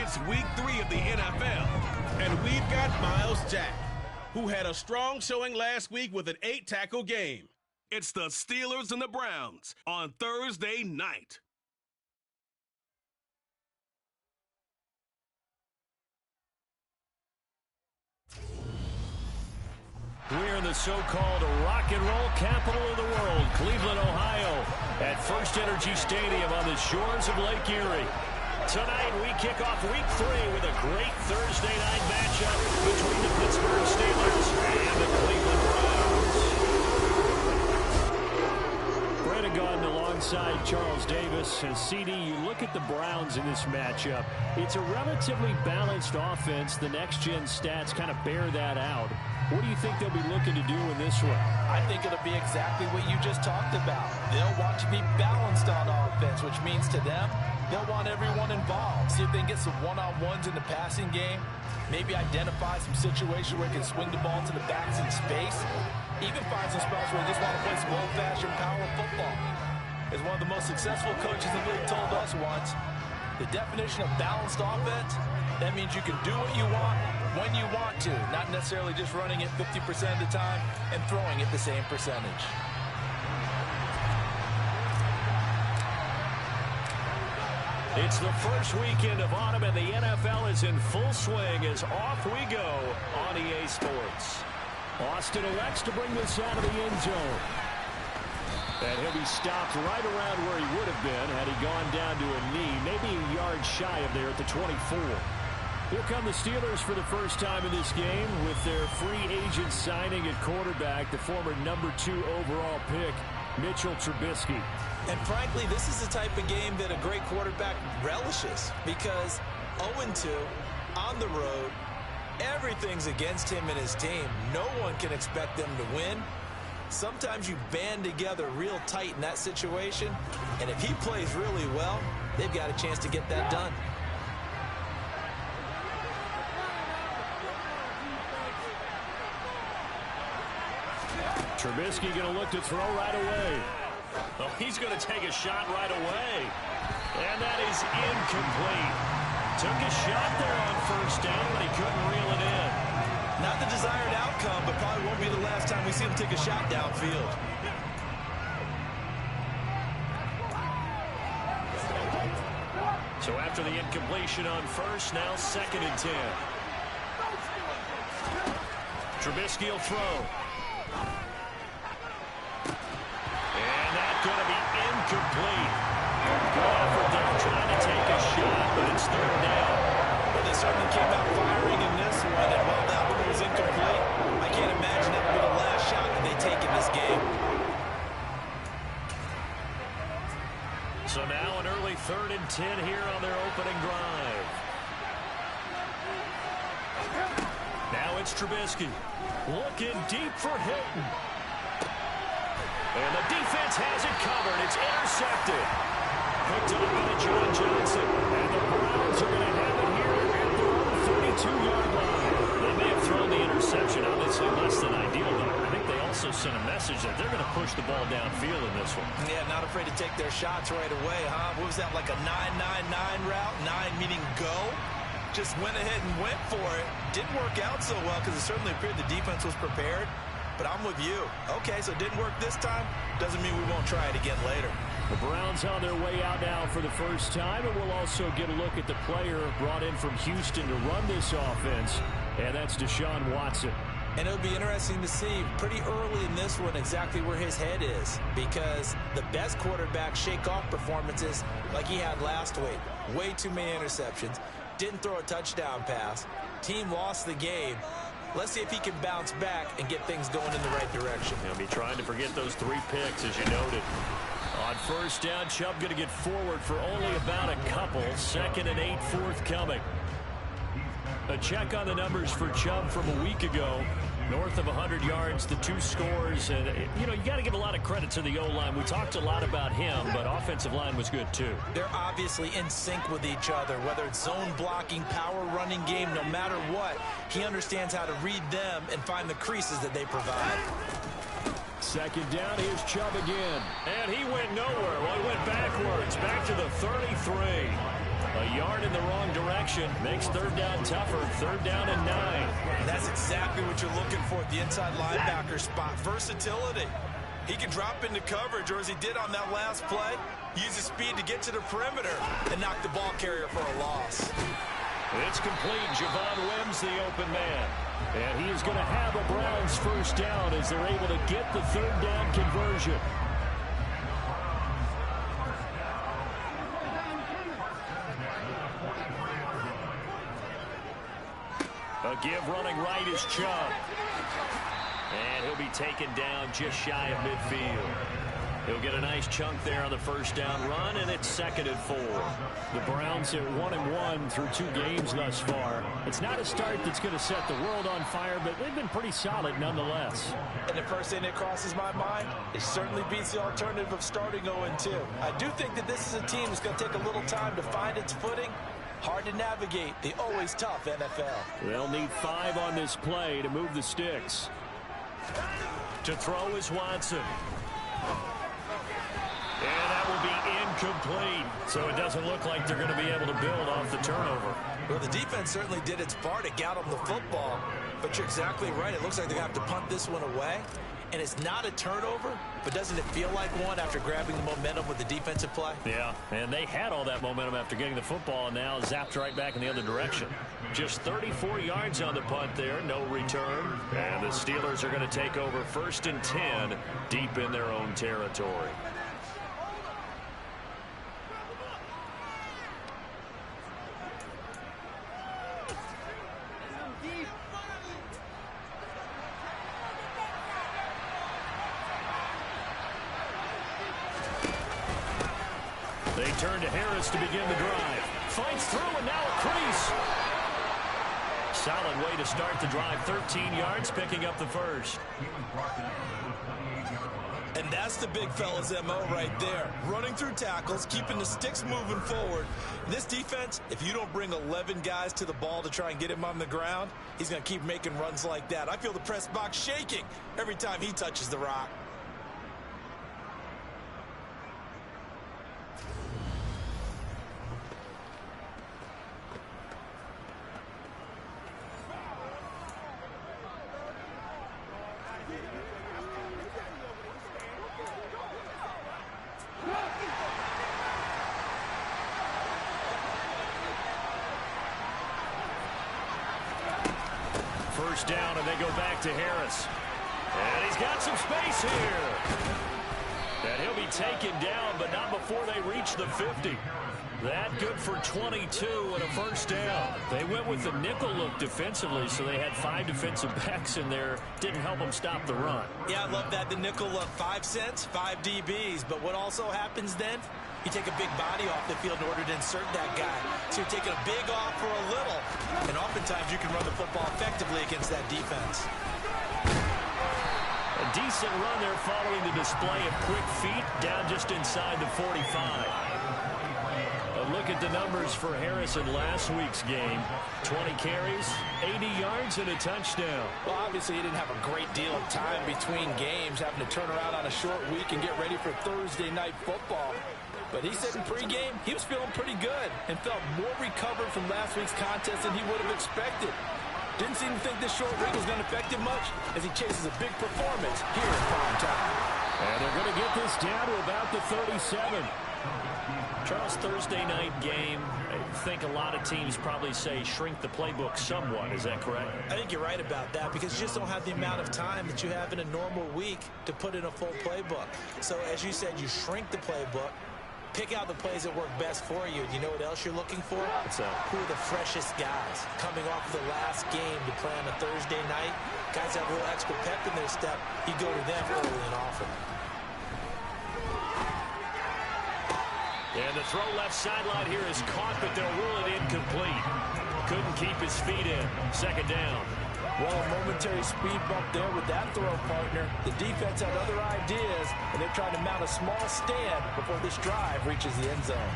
It's week 3 of the NFL, and we've got Miles Jack, who had a strong showing last week with an 8-tackle game. It's the Steelers and the Browns on Thursday night. We're in the so-called rock and roll capital of the world, Cleveland, Ohio, at First Energy Stadium on the shores of Lake Erie. Tonight, we kick off week 3 with a great Thursday night matchup between the Pittsburgh Steelers and the Cleveland Browns. Brandon Gaudin alongside Charles Davis. And CD, you look at the Browns in this matchup. It's a relatively balanced offense. The next-gen stats kind of bear that out. What do you think they'll be looking to do in this one? I think it'll be exactly what you just talked about. They'll want to be balanced on offense, which means to them, they'll want everyone involved. See if they can get some one-on-ones in the passing game. Maybe identify some situations where they can swing the ball to the backs in space. Even find some spots where they just want to play some old-fashioned power football. As one of the most successful coaches in the league told us once, the definition of balanced offense, that means you can do what you want when you want to, not necessarily just running it 50% of the time and throwing it the same percentage. It's the first weekend of autumn, and the NFL is in full swing as off we go on EA Sports. Austin elects to bring this out of the end zone. And he'll be stopped right around where he would have been had he gone down to a knee, maybe a yard shy of there at the 24. Here come the Steelers for the first time in this game with their free agent signing at quarterback, the former number 2 overall pick, Mitchell Trubisky. And frankly, this is the type of game that a great quarterback relishes because 0-2 on the road, everything's against him and his team. No one can expect them to win. Sometimes you band together real tight in that situation, and if he plays really well, they've got a chance to get that done. Trubisky going to look to throw right away. Oh, he's going to take a shot right away. And that is incomplete. Took a shot there on first down, but he couldn't reel it in. Not the desired outcome, but probably won't be the last time we see him take a shot downfield. So after the incompletion on first, now 2nd and 10. Trubisky will throw. And that's going to be incomplete. Good effort there trying to take a shot, but it's 3rd down. Well, they certainly came out firing in this one, and while that one was incomplete, I can't imagine it would be the last shot that they take in this game. So now an early 3rd and 10 here on their opening drive. Now it's Trubisky. Looking deep for Hilton. And the defense has it covered. It's intercepted. Picked up by John Johnson. And the Browns are going to have it here at their own 32-yard line. They may have thrown the interception, obviously less than ideal, though. I think they also sent a message that they're going to push the ball downfield in this one. Yeah, not afraid to take their shots right away, huh? What was that, like a 9-9-9 route? 9 meaning go? Just went ahead and went for it. Didn't work out so well because it certainly appeared the defense was prepared. But I'm with you. Okay, so it didn't work this time. Doesn't mean we won't try it again later. The Browns on their way out now for the first time, and we'll also get a look at the player brought in from Houston to run this offense, and that's Deshaun Watson. And it'll be interesting to see pretty early in this one exactly where his head is, because the best quarterbacks shake off performances like he had last week. Way too many interceptions. Didn't throw a touchdown pass. Team lost the game. Let's see if he can bounce back and get things going in the right direction. He'll be trying to forget those 3 picks, as you noted. On first down, Chubb going to get forward for only about a couple. 2nd and 8 forthcoming. A check on the numbers for Chubb from a week ago. North of 100 yards, the 2 scores. And, you know, you got to give a lot of credit to the O-line. We talked a lot about him, but offensive line was good, too. They're obviously in sync with each other, whether it's zone blocking, power running game, no matter what. He understands how to read them and find the creases that they provide. 2nd down, here's Chubb again. And he went nowhere. Well, he went backwards, back to the 33. A yard in the wrong direction makes third down tougher. Third down and 9. And that's exactly what you're looking for at the inside linebacker spot. Versatility. He can drop into coverage, or as he did on that last play, use his speed to get to the perimeter and knock the ball carrier for a loss. It's complete. Javon Wims, the open man. And he is going to have a Browns first down as they're able to get the third down conversion. A give running right is Chubb. And he'll be taken down just shy of midfield. He'll get a nice chunk there on the first down run, and it's 2nd and 4. The Browns are 1-1 through 2 games thus far. It's not a start that's going to set the world on fire, but they've been pretty solid nonetheless. And the first thing that crosses my mind, it certainly beats the alternative of starting 0-2. I do think that this is a team that's going to take a little time to find its footing. Hard to navigate the always tough NFL. They'll need 5 on this play to move the sticks. To throw is Watson. And that will be incomplete. So it doesn't look like they're going to be able to build off the turnover. Well, the defense certainly did its part to get them the football. But you're exactly right. It looks like they're going to have to punt this one away. And it's not a turnover, but doesn't it feel like one after grabbing the momentum with the defensive play? Yeah, and they had all that momentum after getting the football, and now zapped right back in the other direction. Just 34 yards on the punt there, no return. And the Steelers are going to take over 1st and 10 deep in their own territory. They turn to Harris to begin the drive. Fights through, and now a crease. Solid way to start the drive. 13 yards, picking up the first. And that's the big fella's MO right there. Running through tackles, keeping the sticks moving forward. This defense, if you don't bring 11 guys to the ball to try and get him on the ground, he's going to keep making runs like that. I feel the press box shaking every time he touches the rock. First down, and they go back to Harris. And he's got some space here. And he'll be taken down, but not before they reach the 50. That good for 22 and a first down. They went with the nickel look defensively, so they had 5 defensive backs in there. Didn't help them stop the run. Yeah, I love that. The nickel look, 5 cents, 5 DBs. But what also happens then? You take a big body off the field in order to insert that guy. So you're taking a big off for a little. And oftentimes you can run the football effectively against that defense. A decent run there following the display of quick feet down just inside the 45. A look at the numbers for Harris in last week's game. 20 carries, 80 yards, and a touchdown. Well, obviously he didn't have a great deal of time between games, having to turn around on a short week and get ready for Thursday night football. But he said in pregame he was feeling pretty good and felt more recovered from last week's contest than he would have expected. Didn't seem to think this short week was going to affect him much as he chases a big performance here in prime time. And they're going to get this down to about the 37. Charles, Thursday night game, I think a lot of teams probably say shrink the playbook somewhat. Is that correct? I think you're right about that because you just don't have the amount of time that you have in a normal week to put in a full playbook. So as you said, you shrink the playbook. Pick out the plays that work best for you. You know what else you're looking for? What's that? Who are the freshest guys coming off the last game to play on a Thursday night? Guys that have a little extra pep in their step. You go to them early and often. And the throw left sideline here is caught, but they'll rule it incomplete. Couldn't keep his feet in. Second down. Well, a momentary speed bump there with that throw, partner. The defense had other ideas, and they're trying to mount a small stand before this drive reaches the end zone.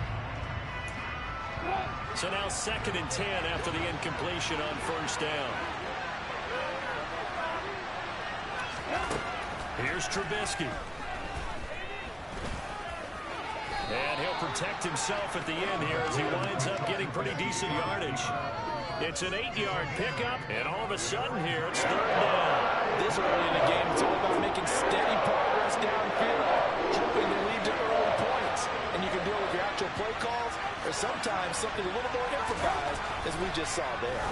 So now 2nd and 10 after the incompletion on first down. Here's Trubisky. And he'll protect himself at the end here as he winds up getting pretty decent yardage. It's an 8-yard pickup, and all of a sudden here, it's third down. This early in the game, it's all about making steady progress downfield, hoping to lead to early points. And you can do it with your actual play calls, or sometimes something a little more improvised, as we just saw there.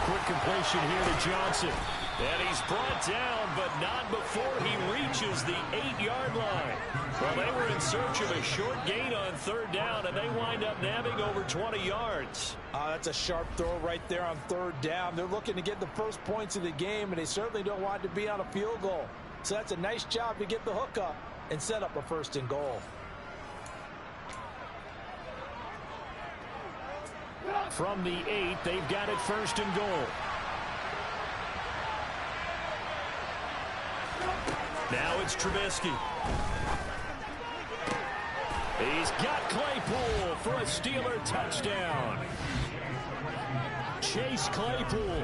Quick completion here to Johnson. And he's brought down, but not before he reaches the 8-yard line. Well, they were in search of a short gain on third down, and they wind up nabbing over 20 yards. That's a sharp throw right there on third down. They're looking to get the first points of the game, and they certainly don't want to be on a field goal. So that's a nice job to get the hook up and set up a 1st and goal. From the 8, they've got it 1st and goal. Now it's Trubisky. He's got Claypool for a Steeler touchdown. Chase Claypool,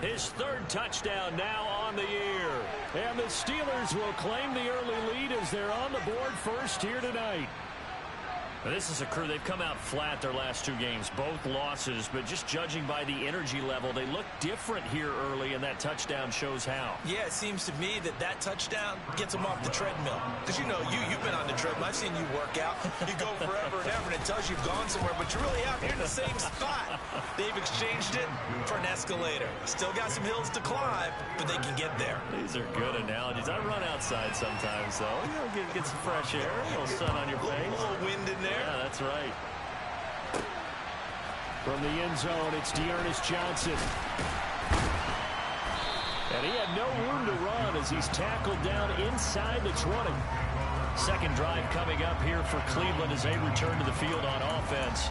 his 3rd touchdown now on the year. And the Steelers will claim the early lead as they're on the board first here tonight. This is a crew, they've come out flat their last 2 games, both losses, but just judging by the energy level, they look different here early, and that touchdown shows how. Yeah, it seems to me that touchdown gets them off the treadmill. Because, you know, you've been on the treadmill. I've seen you work out. You go forever and ever, and it tells you you've gone somewhere, but you're really out here in the same spot. They've exchanged it for an escalator. Still got some hills to climb, but they can get there. These are good analogies. I run outside sometimes, though. You know, get some fresh air, a little sun on your face. A little wind in there. Yeah, that's right. From the end zone, it's Dearness Johnson. And he had no room to run as he's tackled down inside the 20. Second drive coming up here for Cleveland as they return to the field on offense.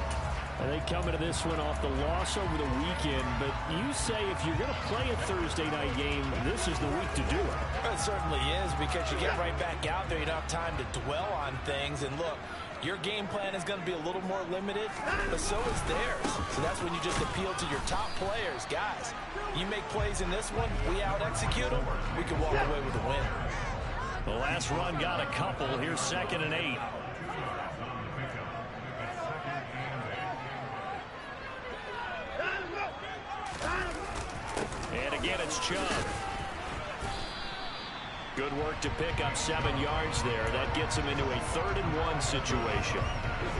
And they come into this one off the loss over the weekend. But you say if you're going to play a Thursday night game, this is the week to do it. It certainly is, because you get right back out there. You don't have time to dwell on things. And look, your game plan is going to be a little more limited, but so is theirs. So that's when you just appeal to your top players. Guys, you make plays in this one, we out-execute them, we can walk away with a win. The last run got a couple. Here's 2nd and 8. And again, it's Chubb. Good work to pick up 7 yards there. That gets him into a 3rd and 1 situation.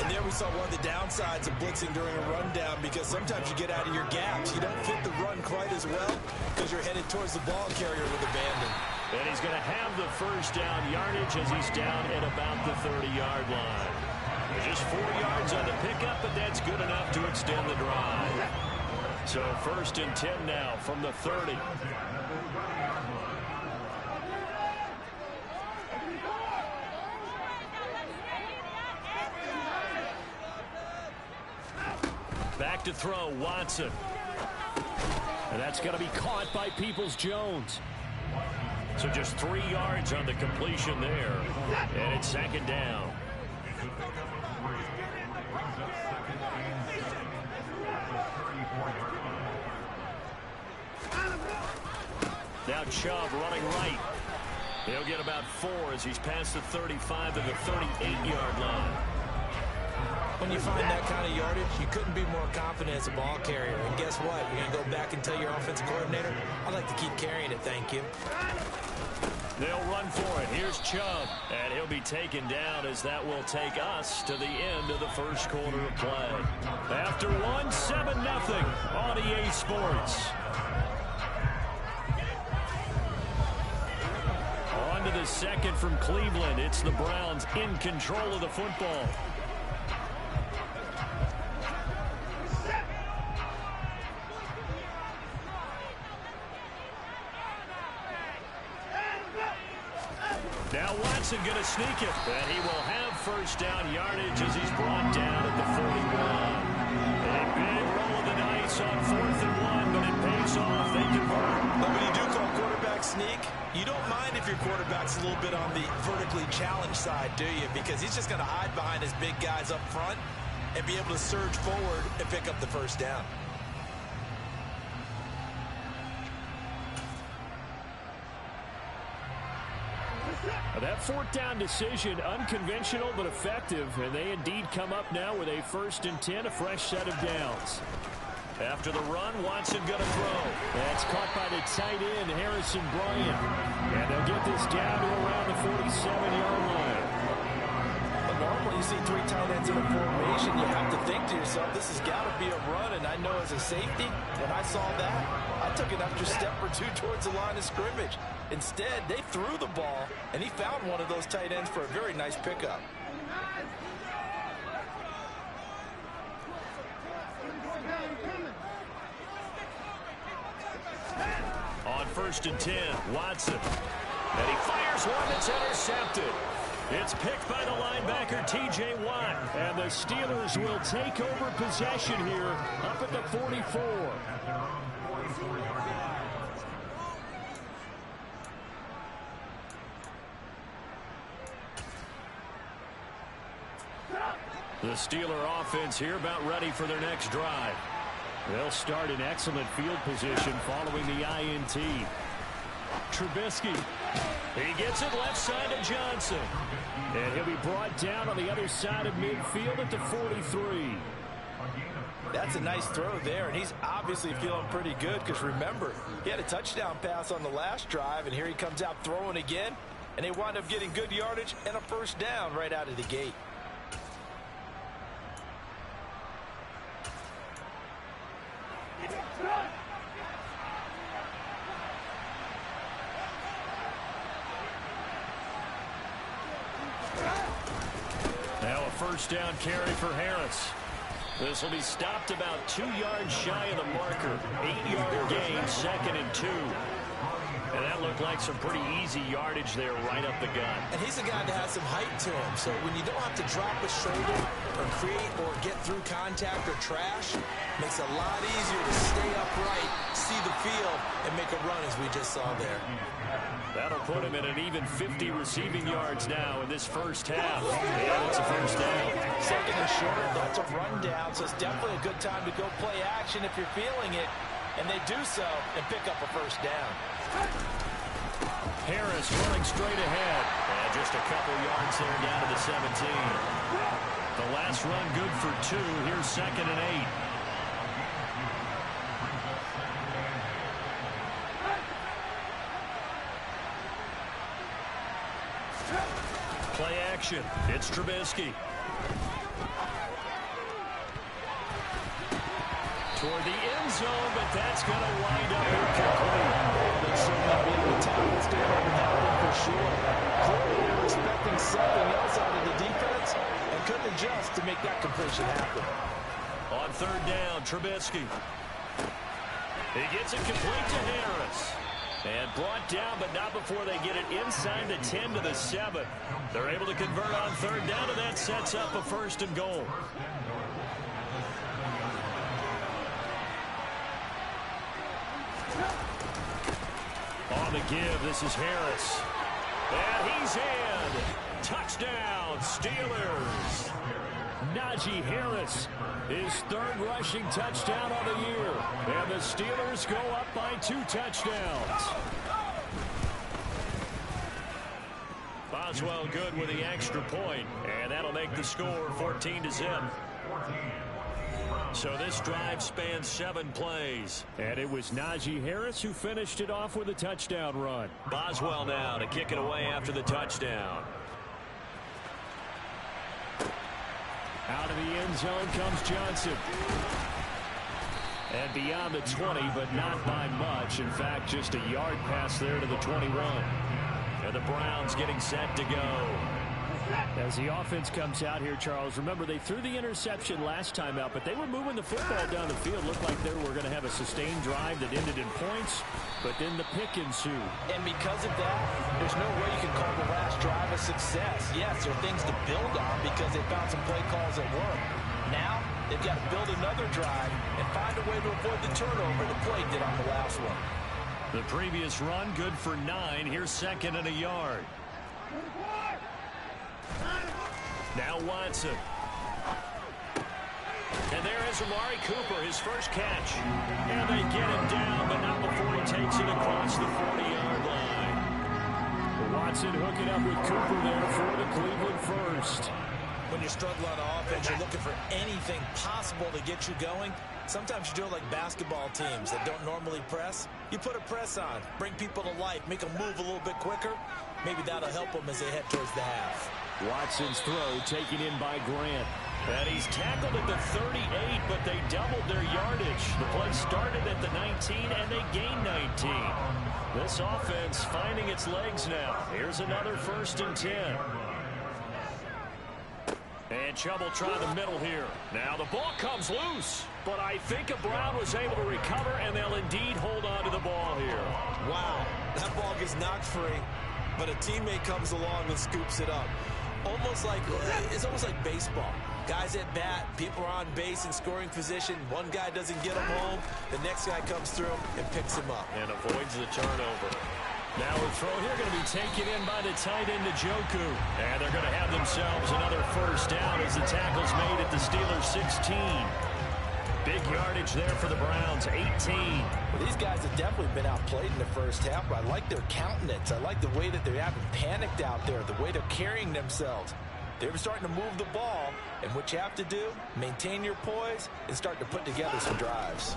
And there we saw one of the downsides of blitzing during a rundown, because sometimes you get out of your gaps. You don't fit the run quite as well because you're headed towards the ball carrier with abandon. And he's going to have the 1st down yardage as he's down at about the 30-yard line. Just 4 yards on the pickup, but that's good enough to extend the drive. So 1st and 10 now from the 30. Back to throw, Watson. And that's going to be caught by Peoples-Jones. So just 3 yards on the completion there. And it's 2nd down. Now Chubb running right. He'll get about 4 as he's past the 35 to the 38-yard line. When you find that kind of yardage, you couldn't be more confident as a ball carrier. And guess what? You're going to go back and tell your offensive coordinator, I'd like to keep carrying it, thank you. They'll run for it. Here's Chubb. And he'll be taken down as that will take us to the end of the 1st quarter of play. After one, 7-0 on EA Sports. On to the 2nd from Cleveland. It's the Browns in control of the football. Now Watson going to sneak it, and he will have 1st down yardage as he's brought down at the 41. A big roll of the dice on 4th and 1, but it pays off. They convert. But when you do call quarterback sneak, you don't mind if your quarterback's a little bit on the vertically challenged side, do you? Because he's just going to hide behind his big guys up front and be able to surge forward and pick up the 1st down. That fourth down decision, unconventional but effective, and they indeed come up now with a 1st and 10, a fresh set of downs. After the run, Watson going to throw. That's caught by the tight end, Harrison Bryant. And they'll get this down to around the 47-yard line. But normally you see 3 tight ends in a formation, you have to think to yourself, this has got to be a run. And I know as a safety, when I saw that, I took an extra step or 2 towards the line of scrimmage. Instead, they threw the ball, and he found one of those tight ends for a very nice pickup. On 1st and 10, Watson. And he fires one that's intercepted. It's picked by the linebacker, T.J. Watt. And the Steelers will take over possession here up at the 44. The Steeler offense here about ready for their next drive. They'll start in excellent field position following the INT. Trubisky. He gets it left side to Johnson. And he'll be brought down on the other side of midfield at the 43. That's a nice throw there, and he's obviously feeling pretty good because, remember, he had a touchdown pass on the last drive, and here he comes out throwing again, and they wind up getting good yardage and a 1st down right out of the gate. Now a 1st down carry for Harris. This will be stopped about 2 yards shy of the marker. 8-yard gain, 2nd and 2. And that looked like some pretty easy yardage there right up the gut. And he's a guy that has some height to him. So when you don't have to drop a shoulder or create or get through contact or trash, makes it a lot easier to stay upright, see the field, and make a run as we just saw there. That'll put him at an even 50 receiving yards now in this 1st half. And it's a 1st down. 2nd and short, that's a run down, so it's definitely a good time to go play action if you're feeling it. And they do so and pick up a 1st down. Harris running straight ahead. And just a couple yards there down to the 17. The last run good for 2. Here's 2nd and 8. Play action. It's Trubisky. Toward the end zone, but that's going to wind up incomplete. They certainly be able to tell what's going on with that one for sure. Clearly, they were expecting something else out of the defense and couldn't adjust to make that completion happen. On 3rd down, Trubisky. He gets it complete to Harris. And brought down, but not before they get it inside the 10 to the 7. They're able to convert on 3rd down, and that sets up a 1st and goal. On the give, this is Harris. And he's in. Touchdown, Steelers. Najee Harris, his 3rd rushing touchdown of the year. And the Steelers go up by 2 touchdowns. Boswell good with the extra point, and that'll make the score 14-0. So this drive spans 7 plays. And it was Najee Harris who finished it off with a touchdown run. Boswell now to kick it away after the touchdown. Out of the end zone comes Johnson. And beyond the 20, but not by much. In fact, just a yard pass there to the 21. And the Browns getting set to go. As the offense comes out here, Charles, remember they threw the interception last time out, but they were moving the football down the field. Looked like they were going to have a sustained drive that ended in points, but then the pick ensued. And because of that, there's no way you can call the last drive a success. Yes, there are things to build on because they found some play calls that work. Now, they've got to build another drive and find a way to avoid the turnover that plagued it on the last one. The previous run, good for 9. Here's 2nd and a yard. Now Watson. And there is Amari Cooper, his first catch. And they get him down, but not before he takes it across the 40-yard line. Watson hooking up with Cooper there for the Cleveland first. When you're struggling on offense, you're looking for anything possible to get you going. Sometimes you do it like basketball teams that don't normally press. You put a press on, bring people to life, make them move a little bit quicker. Maybe that'll help them as they head towards the half. Watson's throw taken in by Grant. And he's tackled at the 38, but they doubled their yardage. The play started at the 19, and they gained 19. This offense finding its legs now. Here's another 1st and 10. And Chubb will try the middle here. Now the ball comes loose. But I think Brown was able to recover, and they'll indeed hold on to the ball here. Wow, that ball gets knocked free, but a teammate comes along and scoops it up. It's almost like baseball. Guys at bat, people are on base in scoring position. One guy doesn't get him home. The next guy comes through and picks him up. And avoids the turnover. Now a throw here going to be taken in by the tight end, Njoku. And they're going to have themselves another 1st down as the tackle's made at the Steelers' 16. Big yardage there for the Browns, 18. Well, these guys have definitely been outplayed in the first half, but I like their countenance. I like the way that they haven't panicked out there, the way they're carrying themselves. They're starting to move the ball, and what you have to do, maintain your poise and start to put together some drives.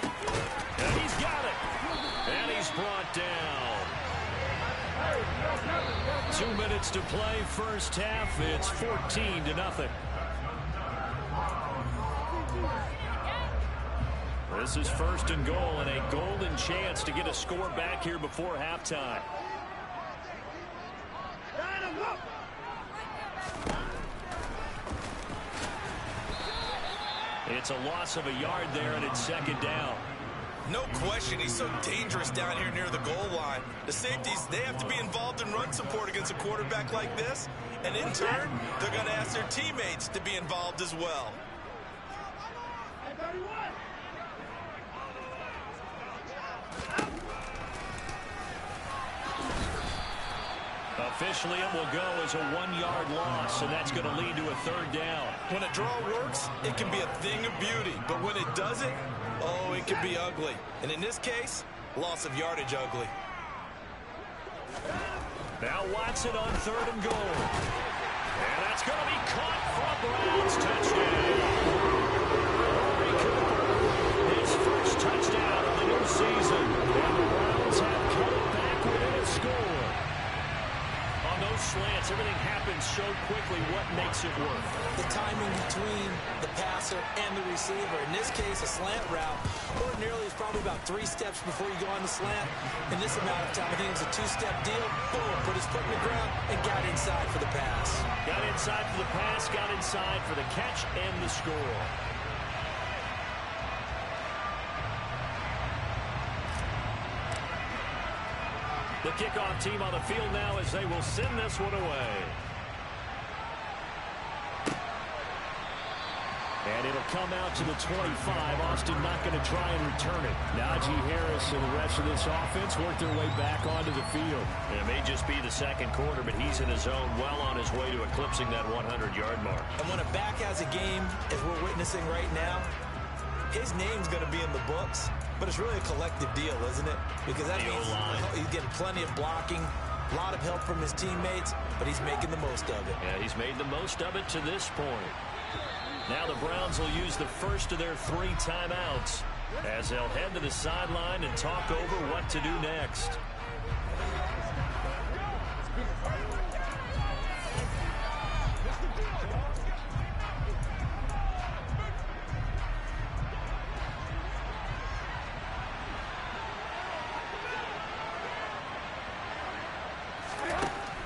And he's got it. And he's brought down. 2 minutes to play, first half. It's 14-0. This is 1st and goal, and a golden chance to get a score back here before halftime. It's a loss of a yard there, and it's 2nd down. No question, he's so dangerous down here near the goal line. The safeties, they have to be involved in run support against a quarterback like this. And in turn, they're going to ask their teammates to be involved as well. Officially, it will go as a 1-yard loss, and that's going to lead to a 3rd down. When a draw works, it can be a thing of beauty. But when it doesn't, oh, it can be ugly. And in this case, loss of yardage ugly. Now Watson on 3rd and goal. And that's going to be caught for a Browns touchdown. Amari Cooper, his 1st touchdown of the new season. And the Browns have cut it back within a score. On those slants, everything happens so quickly. What makes it work? The timing between the passer and the receiver. In this case, a slant route ordinarily is probably about 3 steps before you go on the slant. In this amount of time, I think it's a 2-step deal. Boom, put his foot in the ground and got inside for the pass. Got inside for the pass, got inside for the catch and the score. The kickoff team on the field now as they will send this one away. And it'll come out to the 25. Austin not going to try and return it. Najee Harris and the rest of this offense work their way back onto the field. It may just be the 2nd quarter, but he's in his zone, well on his way to eclipsing that 100-yard mark. And when a back has a game, as we're witnessing right now, his name's going to be in the books. But it's really a collective deal, isn't it? Because that means he's getting plenty of blocking, a lot of help from his teammates, but he's making the most of it. Yeah, he's made the most of it to this point. Now the Browns will use the 1st of their 3 timeouts as they'll head to the sideline and talk over what to do next.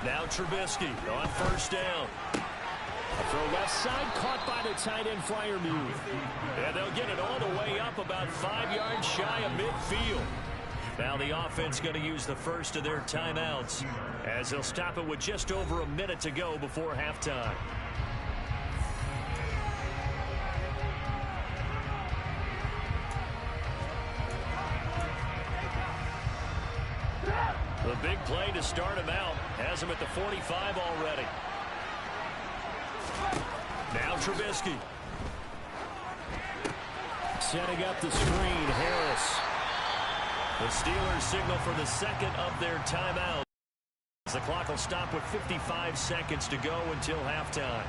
Now Trubisky on 1st down. A throw left side, caught by the tight end Freiermuth. And they'll get it all the way up about 5 yards shy of midfield. Now the offense going to use the 1st of their timeouts as they'll stop it with just over a minute to go before halftime. The big play to start him out has him at the 45 already. Now Trubisky. Setting up the screen, Harris. The Steelers signal for the 2nd of their timeout. The clock will stop with 55 seconds to go until halftime.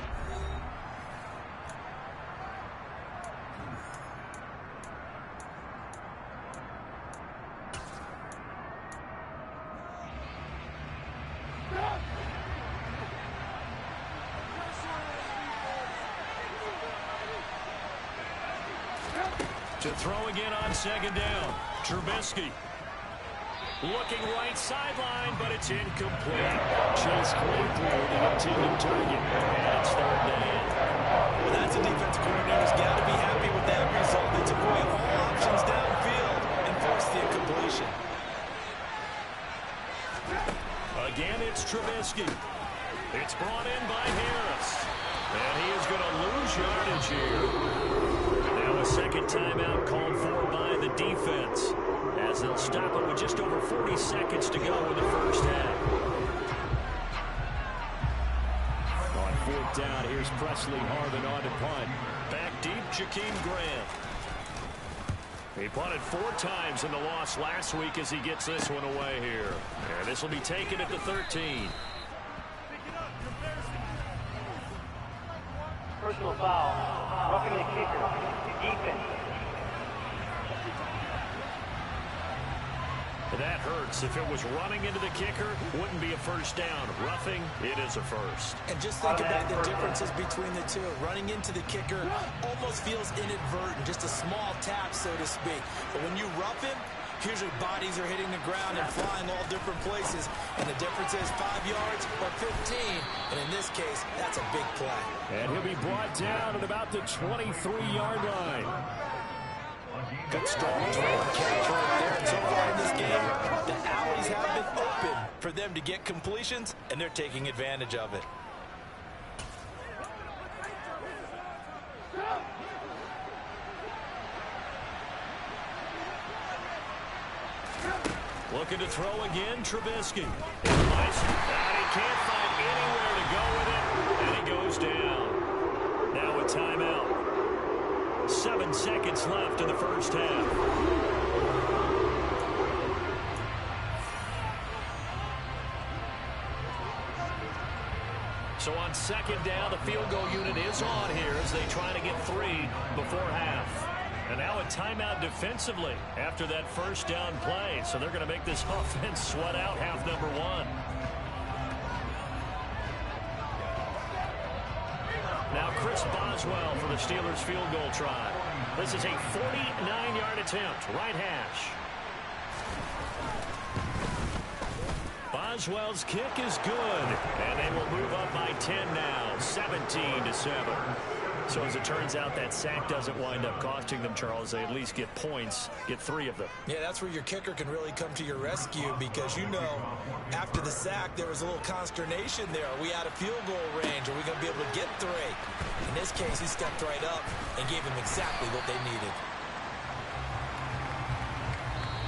To throw again on second down. Trubisky. Looking right sideline, but it's incomplete. Chase Claypool, the intended target. And it's third down. Well, that's a defense coordinator's got to be happy with that result. They took away all options downfield and forced the incompletion. Again, it's Trubisky. It's brought in by Harris. And he is going to lose yardage here. Now a second timeout called for by the defense, as they'll stop it with just over 40 seconds to go in the first half. On fourth down, here's Presley Harvin on to punt. Back deep, Jakeem Grant. He punted 4 times in the loss last week as he gets this one away here. And this will be taken at the 13. Personal foul, roughing the kicker, defense. That hurts. If it was running into the kicker, wouldn't be a first down. Roughing, it is a first. And just think about the differences between the two. Running into the kicker almost feels inadvertent, just a small tap, so to speak. But when you rough him, usually bodies are hitting the ground and flying all different places. And the difference is 5 yards or 15. And in this case, that's a big play. And he'll be brought down at about the 23-yard line. Good strong throw and catch right there. And so far in this game, the alleys have been open for them to get completions, and they're taking advantage of it. Looking to throw again, Trubisky. And he can't find anywhere to go with it, and he goes down. Now a timeout. 7 seconds left in the first half. So on second down, the field goal unit is on here as they try to get 3 before half. And now a timeout defensively after that first down play. So they're going to make this offense sweat out half number 1. Now Chris Boswell for the Steelers field goal try. This is a 49-yard attempt, right hash. Boswell's kick is good, and they will move up by 10 now, 17-7. So as it turns out, that sack doesn't wind up costing them, Charles. They at least get points, get 3 of them. Yeah, that's where your kicker can really come to your rescue because, you know, after the sack, there was a little consternation there. Are we out of field goal range? Are we going to be able to get 3? In this case, he stepped right up and gave them exactly what they needed.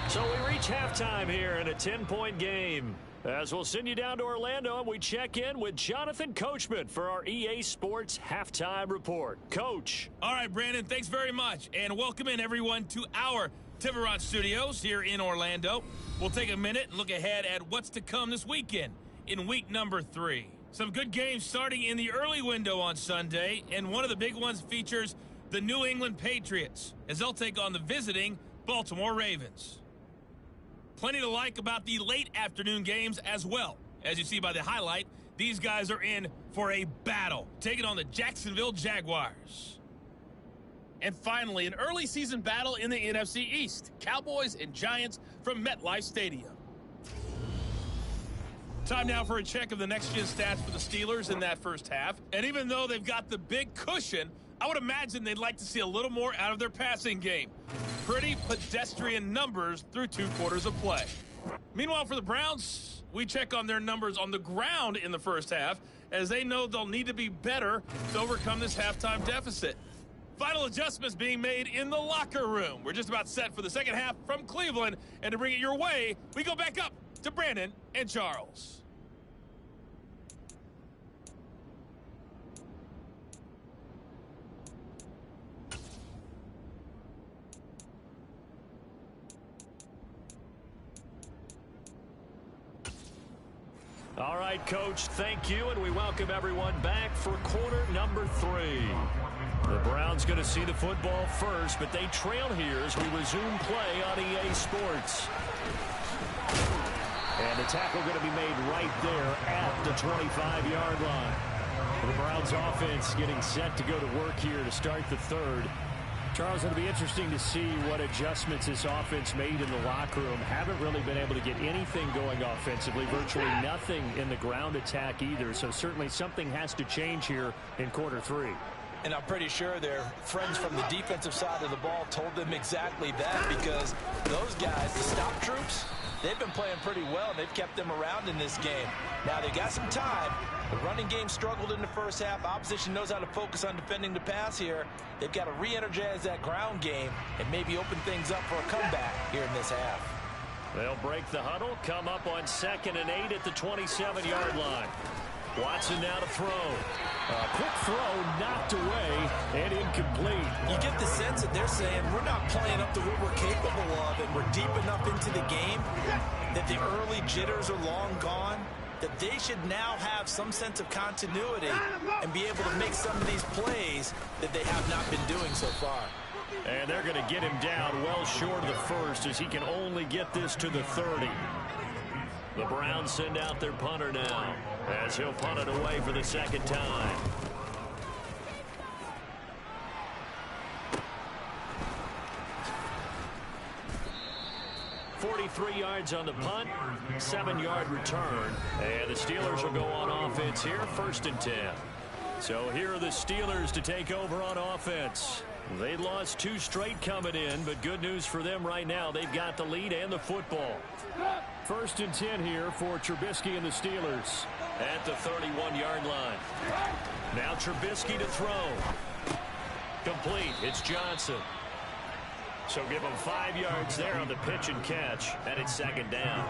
So we reach halftime here in a 10-point game. As we'll send you down to Orlando, and we check in with Jonathan Coachman for our EA Sports Halftime Report. Coach. All right, Brandon, thanks very much. And welcome in, everyone, to our Tiburon Studios here in Orlando. We'll take a minute and look ahead at what's to come this weekend in week number 3. Some good games starting in the early window on Sunday, and one of the big ones features the New England Patriots as they'll take on the visiting Baltimore Ravens. Plenty to like about the late afternoon games as well. As you see by the highlight, these guys are in for a battle, taking on the Jacksonville Jaguars. And finally, an early season battle in the NFC East. Cowboys and Giants from MetLife Stadium. Time now for a check of the next-gen stats for the Steelers in that first half. And even though they've got the big cushion, I would imagine they'd like to see a little more out of their passing game. Pretty pedestrian numbers through 2 quarters of play. Meanwhile, for the Browns, we check on their numbers on the ground in the first half, as they know they'll need to be better to overcome this halftime deficit. Final adjustments being made in the locker room. We're just about set for the second half from Cleveland, and to bring it your way, we go back up to Brandon and Charles. All right, Coach, thank you, and we welcome everyone back for quarter number 3. The Browns going to see the football first, but they trail here as we resume play on EA Sports. And the tackle going to be made right there at the 25-yard line. The Browns offense getting set to go to work here to start the third. Charles, it'll be interesting to see what adjustments this offense made in the locker room. Haven't really been able to get anything going offensively, virtually nothing in the ground attack either. So certainly something has to change here in quarter 3. And I'm pretty sure their friends from the defensive side of the ball told them exactly that, because those guys, the stop troops, they've been playing pretty well. They've kept them around in this game. Now, they got some time. The running game struggled in the first half. Opposition knows how to focus on defending the pass here. They've got to re-energize that ground game and maybe open things up for a comeback here in this half. They'll break the huddle, come up on 2nd and 8 at the 27-yard line. Watson now to throw. A quick throw knocked away and incomplete. You get the sense that they're saying we're not playing up to what we're capable of, and we're deep enough into the game that the early jitters are long gone, that they should now have some sense of continuity and be able to make some of these plays that they have not been doing so far. And they're going to get him down well short of the first, as he can only get this to the 30. The Browns send out their punter now, as he'll punt it away for the second time. .43 yards on the punt, 7-yard return, and the Steelers will go on offense here, 1st and 10. So here are the Steelers to take over on offense. They lost 2 straight coming in, but good news for them right now. They've got the lead and the football. 1st and 10 here for Trubisky and the Steelers at the 31-yard line. Now Trubisky to throw. Complete. It's Johnson. So give him 5 yards there on the pitch and catch, and it's 2nd down.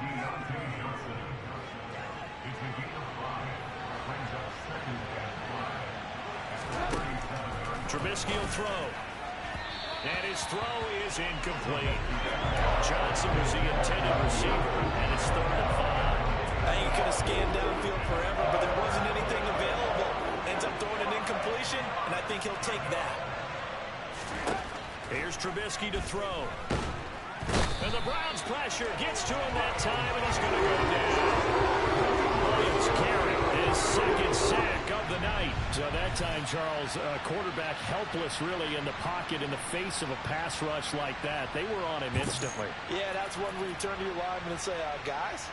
Trubisky will throw. And his throw is incomplete. Johnson was the intended receiver, and it's 3rd and 5. I think you could have scanned downfield forever, but there wasn't anything available. Ends up throwing an incompletion, and I think he'll take that. Here's Trubisky to throw. And the Browns pressure gets to him that time, and he's going to go down. Williams carrying his 2nd sack of the night. So that time, Charles, quarterback helpless really in the pocket in the face of a pass rush like that. They were on him instantly. Yeah, that's one where you turn to your lineman and say, guys,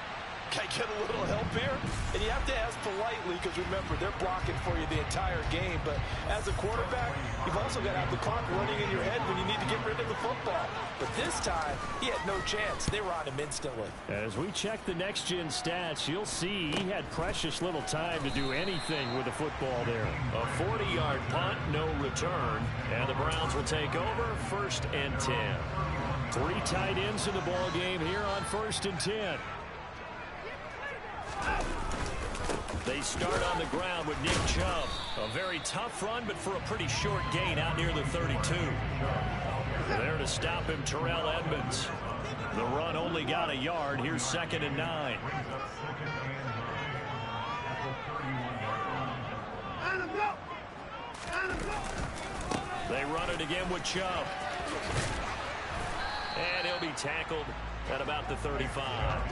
can I get a little help here? And you have to ask politely, because remember, they're blocking for you the entire game. But as a quarterback, you've also got to have the clock running in your head when you need to get rid of the football. But this time, he had no chance. They were on him instantly. As we check the next-gen stats, you'll see he had precious little time to do anything with the football there. A 40-yard punt, no return. And the Browns will take over, 1st and 10. 3 tight ends in the ball game here on 1st and 10. They start on the ground with Nick Chubb. A very tough run, but for a pretty short gain out near the 32. There to stop him, Terrell Edmonds. The run only got a yard. Here's 2nd and 9. They run it again with Chubb. And he'll be tackled at about the 35.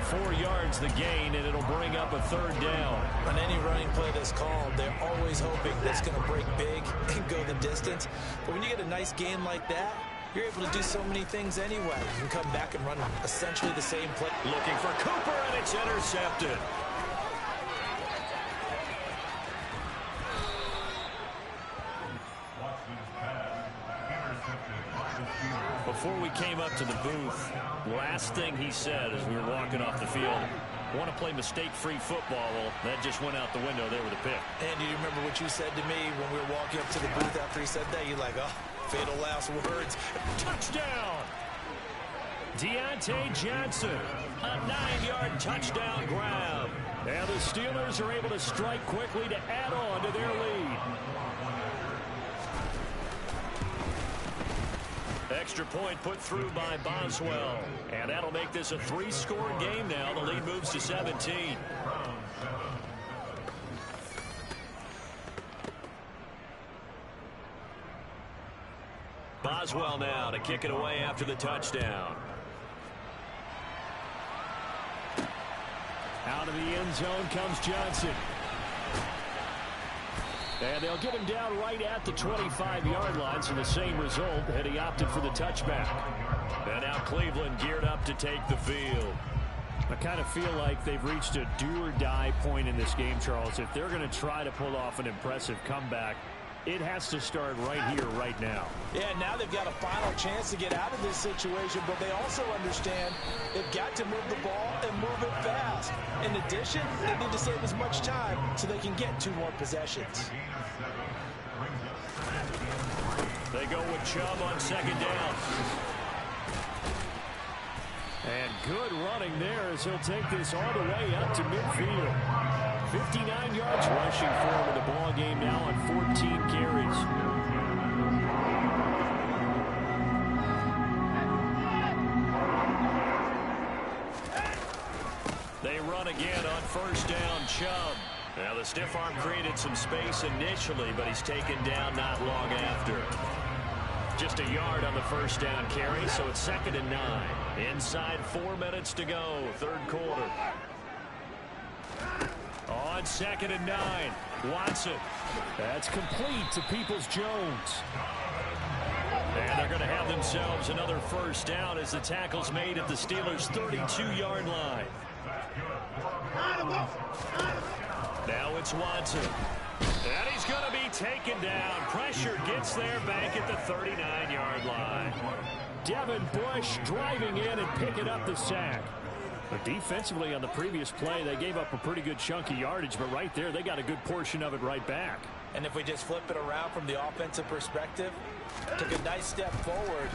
4 yards the gain, and it'll bring up a 3rd down. On any running play that's called, they're always hoping that's going to break big and go the distance. But when you get a nice gain like that, you're able to do so many things anyway. You can come back and run essentially the same play. Looking for Cooper, and it's intercepted. Before we came up to the booth, last thing he said as we were walking off the field, want to play mistake-free football. Well, that just went out the window there with a pick. And do you remember what you said to me when we were walking up to the booth after he said that? You're like, oh, fatal last words. Touchdown! Deontay Johnson, a 9-yard touchdown grab. And the Steelers are able to strike quickly to add on to their lead. Extra point put through by Boswell. And that'll make this a 3-score game now. The lead moves to 17. Boswell now to kick it away after the touchdown. Out of the end zone comes Johnson. And they'll get him down right at the 25-yard line, so the same result, and he opted for the touchback. And now Cleveland geared up to take the field. I kind of feel like they've reached a do-or-die point in this game, Charles. If they're going to try to pull off an impressive comeback, it has to start right here, right now. Yeah, now they've got a final chance to get out of this situation, but they also understand they've got to move the ball and move it fast. In addition, they need to save as much time so they can get 2 more possessions. They go with Chubb on second down. And good running there as he'll take this all the way up to midfield. 59 yards rushing for him in the ball game now on 14 carries. They run again on first down, Chubb. Now the stiff arm created some space initially, but he's taken down not long after. Just a yard on the first down carry, so it's 2nd and 9. Inside 4 minutes to go, third quarter. On 2nd and 9, Watson. That's complete to Peoples-Jones. And they're going to have themselves another first down as the tackle's made at the Steelers' 32-yard line. Now it's Watson. And he's going to be taken down. Pressure gets there back at the 39-yard line. Devin Bush driving in and picking up the sack. But defensively on the previous play, they gave up a pretty good chunk of yardage, but right there, they got a good portion of it right back. And if we just flip it around from the offensive perspective, took a nice step forward,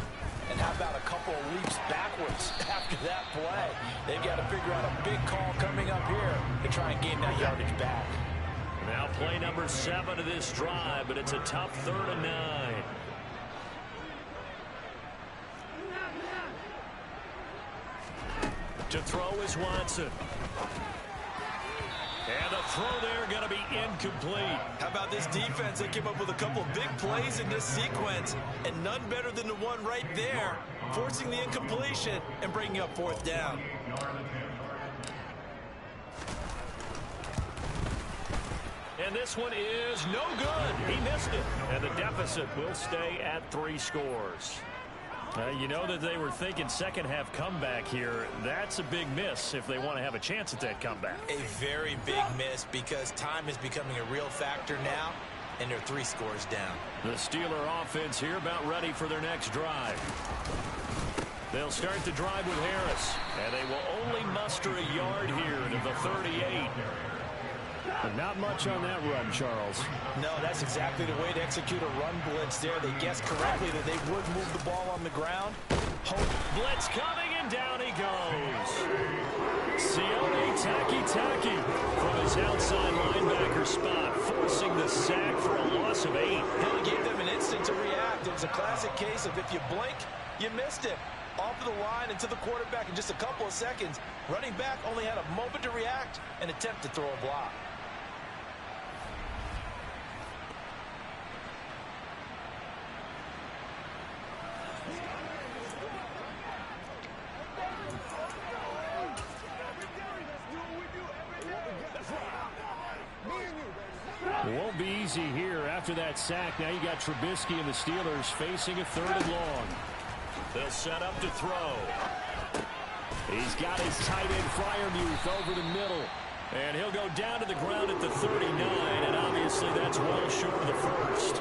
and how about a couple of leaps backwards after that play? They've got to figure out a big call coming up here to try and gain that yardage back. Now play number 7 of this drive, but it's a tough 3rd and 9. To throw is Watson. And the throw there going to be incomplete. How about this defense? They came up with a couple big plays in this sequence, and none better than the one right there, forcing the incompletion and bringing up 4th down. And this one is no good. He missed it. And the deficit will stay at 3 scores. You know that they were thinking second half comeback here. That's a big miss if they want to have a chance at that comeback. A very big miss because time is becoming a real factor now, and they're 3 scores down. The Steeler offense here about ready for their next drive. They'll start the drive with Harris, and they will only muster a yard here to the 38. But not much on that run, Charles. No, that's exactly the way to execute a run blitz there. They guessed correctly that they would move the ball on the ground. Blitz coming, and down he goes. Sione Taki from his outside linebacker spot, forcing the sack for a loss of 8. He gave them an instant to react. It was a classic case of if you blink, you missed it. Off of the line and to the quarterback in just a couple of seconds. Running back only had a moment to react and attempt to throw a block. It won't be easy here after that sack. Now you got Trubisky and the Steelers facing a 3rd and long. They'll set up to throw. He's got his tight end Freiermuth over the middle. And he'll go down to the ground at the 39, and obviously that's well short of the first.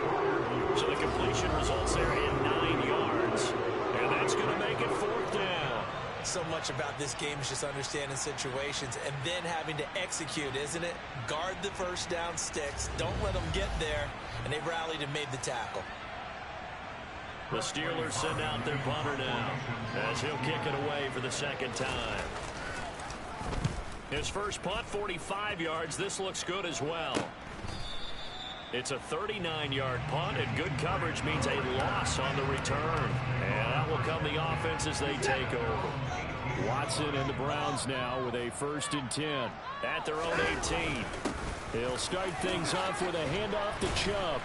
So the completion results there in 9 yards. And that's going to make it 4th down. So much about this game is just understanding situations and then having to execute, isn't it? Guard the first down sticks. Don't let them get there. And they rallied and made the tackle. The Steelers send out their punter now as he'll kick it away for the 2nd time. His first punt, 45 yards. This looks good as well. It's a 39-yard punt, and good coverage means a loss on the return. And that will come the offense as they take over. Watson and the Browns now with a 1st and 10. At their own 18. They'll start things off with a handoff to Chubb.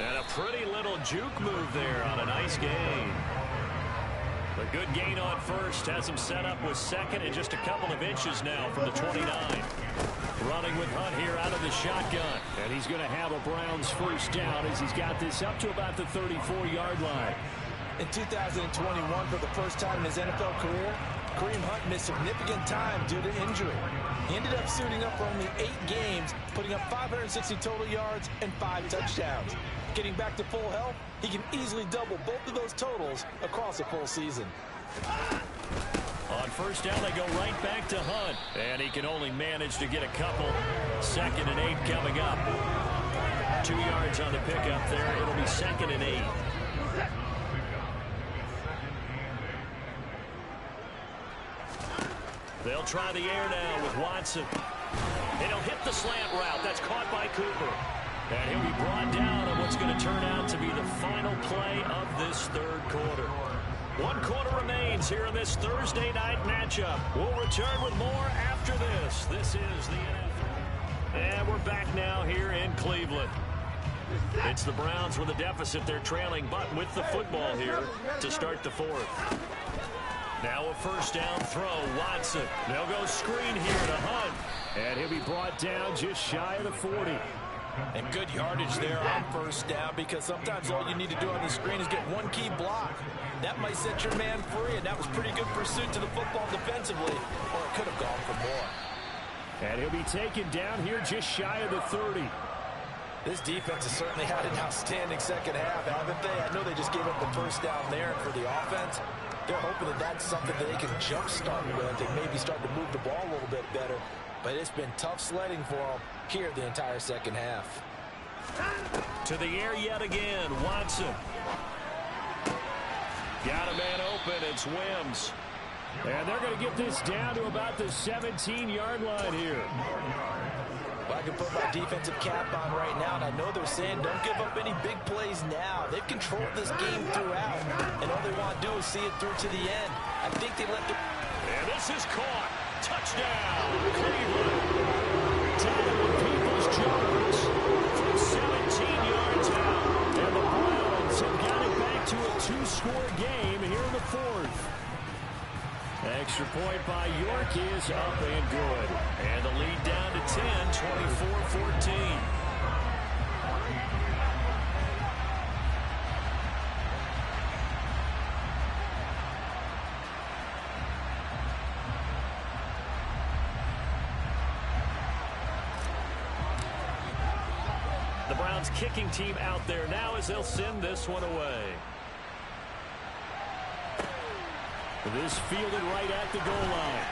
And a pretty little juke move there on a nice gain. A good gain on first has him set up with second and just a couple of inches now from the 29. Running with Hunt here out of the shotgun. And he's going to have a Browns first down as he's got this up to about the 34-yard line. In 2021, for the first time in his NFL career, Kareem Hunt missed significant time due to injury. He ended up suiting up for only 8 games, putting up 560 total yards and 5 touchdowns. Getting back to full health, he can easily double both of those totals across a full season. On first down, they go right back to Hunt. And he can only manage to get a couple. 2nd and 8 coming up. 2 yards on the pickup there. It'll be 2nd and 8. They'll try the air now with Watson. And he'll hit the slant route. That's caught by Cooper. And he'll be brought down on what's going to turn out to be the final play of this third quarter. 1 quarter remains here in this Thursday night matchup. We'll return with more after this. This is the NFL. And we're back now here in Cleveland. It's the Browns with a deficit. They're trailing, but with the football here to start the 4th. Now a first down throw. Watson. They'll go screen here to Hunt. And he'll be brought down just shy of the 40. And good yardage there on first down, because sometimes all you need to do on the screen is get one key block. That might set your man free, and that was pretty good pursuit to the football defensively, or it could have gone for more. And he'll be taken down here just shy of the 30. This defense has certainly had an outstanding second half, haven't they? I know they just gave up the first down there, and for the offense, they're hoping that that's something that they can jumpstart with and maybe start to move the ball a little bit better. But it's been tough sledding for them here the entire second half. To the air yet again, Watson. Got a man open, it's Wims. And they're going to get this down to about the 17-yard line here. Well, I can put my defensive cap on right now, and I know they're saying don't give up any big plays now. They've controlled this game throughout, and all they want to do is see it through to the end. I think they let the... And this is caught. Touchdown, Cleveland. Donovan Peoples-Jones from 17 yards out. And the Browns have got it back to a 2-score game here in the 4th. Extra point by York is up and good. And the lead down to 10, 24-14. The Browns kicking team out there now as they'll send this one away. This fielded right at the goal line.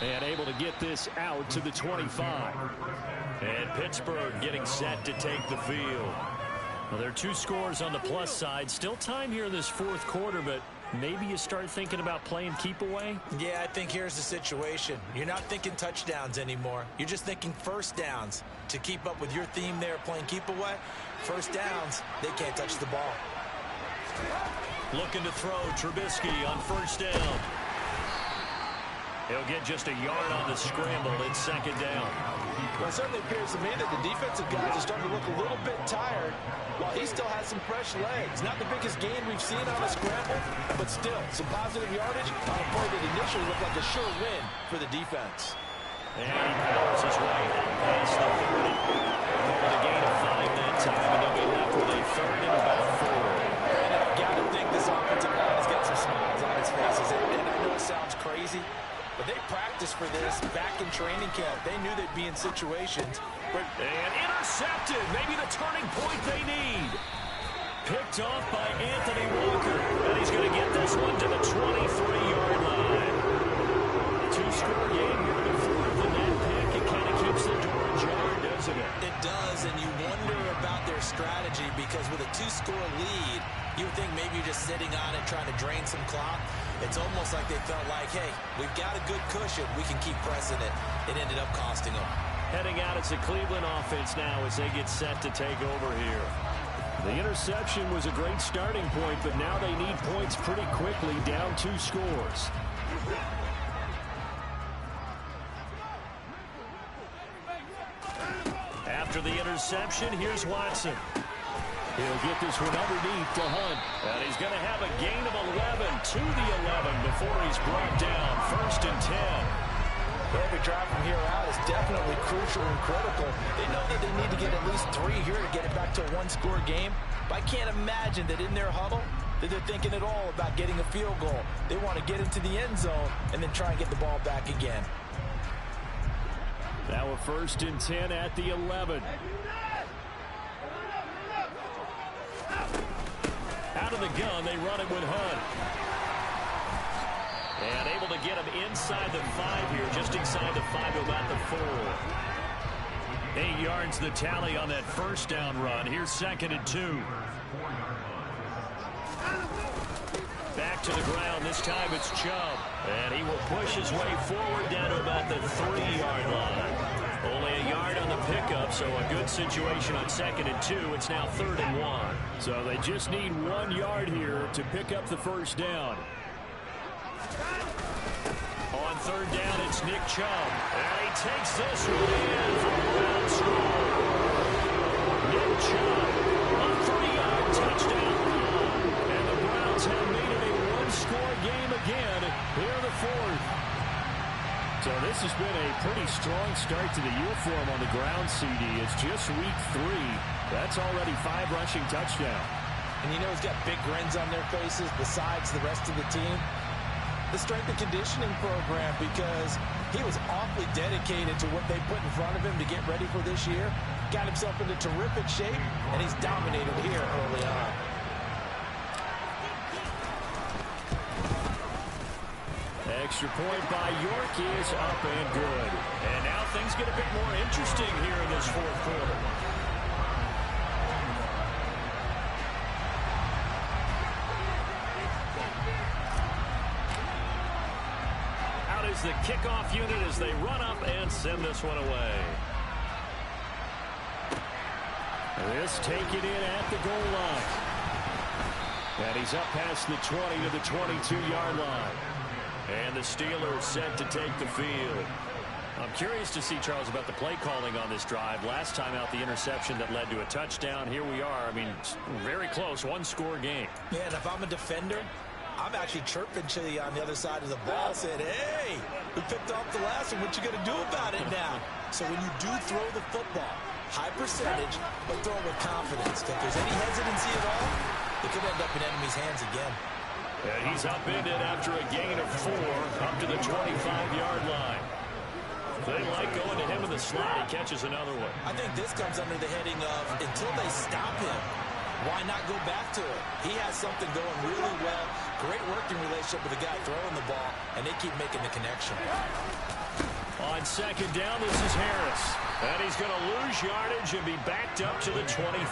And able to get this out to the 25. And Pittsburgh getting set to take the field. Well, there are 2 scores on the plus side. Still time here in this 4th quarter, but maybe you start thinking about playing keep away? Yeah, I think here's the situation. You're not thinking touchdowns anymore. You're just thinking first downs. To keep up with your theme there, playing keep away, first downs, they can't touch the ball. Looking to throw Trubisky on first down. He'll get just a yard on the scramble. It's 2nd down. Well, it certainly appears to me that the defensive guys are starting to look a little bit tired, while he still has some fresh legs. Not the biggest gain we've seen on a scramble, but still some positive yardage on a play that initially looked like a sure win for the defense. And he powers his way out past the 30. With a gain of 5 that time, and they'll be left with a 3rd and about 4. And I've got to think this offensive line has got some smiles on its faces. And I know it sounds crazy, but they practiced for this back in training camp. They knew they'd be in situations where... And intercepted. Maybe the turning point they need. Picked off by Anthony Walker. And he's going to get this one to the 23-yard line. 2-score game here in the 4th, and that pick, it kind of keeps the door ajar, doesn't it? It does, and you wonder about their strategy, because with a 2-score lead, you would think maybe you're just sitting on it trying to drain some clock. It's almost like they felt like, hey, we've got a good cushion. We can keep pressing it. It ended up costing them. Heading out, it's the Cleveland offense now as they get set to take over here. The interception was a great starting point, but now they need points pretty quickly, down 2 scores. After After the interception, here's Watson. He'll get this one underneath to Hunt. And he's going to have a gain of 11 to the 11 before he's brought down. 1st and 10. Every drive from here out is definitely crucial and critical. They know that they need to get at least 3 here to get it back to a one-score game. But I can't imagine that in their huddle that they're thinking at all about getting a field goal. They want to get into the end zone and then try and get the ball back again. Now a 1st and 10 at the 11. Out of the gun, they run it with Hunt. And able to get him inside the 5 here, just inside the 5 to about the 4. 8 yards the tally on that 1st down run. Here's 2nd and 2. Back to the ground. This time it's Chubb. And he will push his way forward down to about the 3-yard line. Only a yard on the pickup, so a good situation on 2nd and 2. It's now 3rd and 1. So they just need 1 yard here to pick up the 1st down. On 3rd down, it's Nick Chubb. And he takes this one in for a ground score. Nick Chubb, a 3-yard touchdown run. And the Browns have made it a one-score game again here in the 4th. So this has been a pretty strong start to the year for him on the ground, CD. It's just week 3. That's already 5 rushing touchdowns. And you know he's got big grins on their faces besides the rest of the team. The strength and conditioning program, because he was awfully dedicated to what they put in front of him to get ready for this year. Got himself into terrific shape, and he's dominated here early on. Extra point by York is up and good. And now things get a bit more interesting here in this 4th quarter. Out is the kickoff unit as they run up and send this one away. This taken in at the goal line. And he's up past the 20 to the 22-yard line. And the Steelers set to take the field. I'm curious to see, Charles, about the play calling on this drive. Last time out, the interception that led to a touchdown. Here we are. I mean, very close, one-score game. Yeah, and if I'm a defender, I'm actually chirping Chili on the other side of the ball, saying, hey, we picked off the last one. What you going to do about it now? So when you do throw the football, high percentage, but throw it with confidence. If there's any hesitancy at all, it could end up in enemy's hands again. And he's upended after a gain of 4 up to the 25-yard line. They like going to him in the slot. He catches another one. I think this comes under the heading of until they stop him, why not go back to it? He has something going really well. Great working relationship with the guy throwing the ball, and they keep making the connection. On 2nd down, this is Harris. And he's going to lose yardage and be backed up to the 25.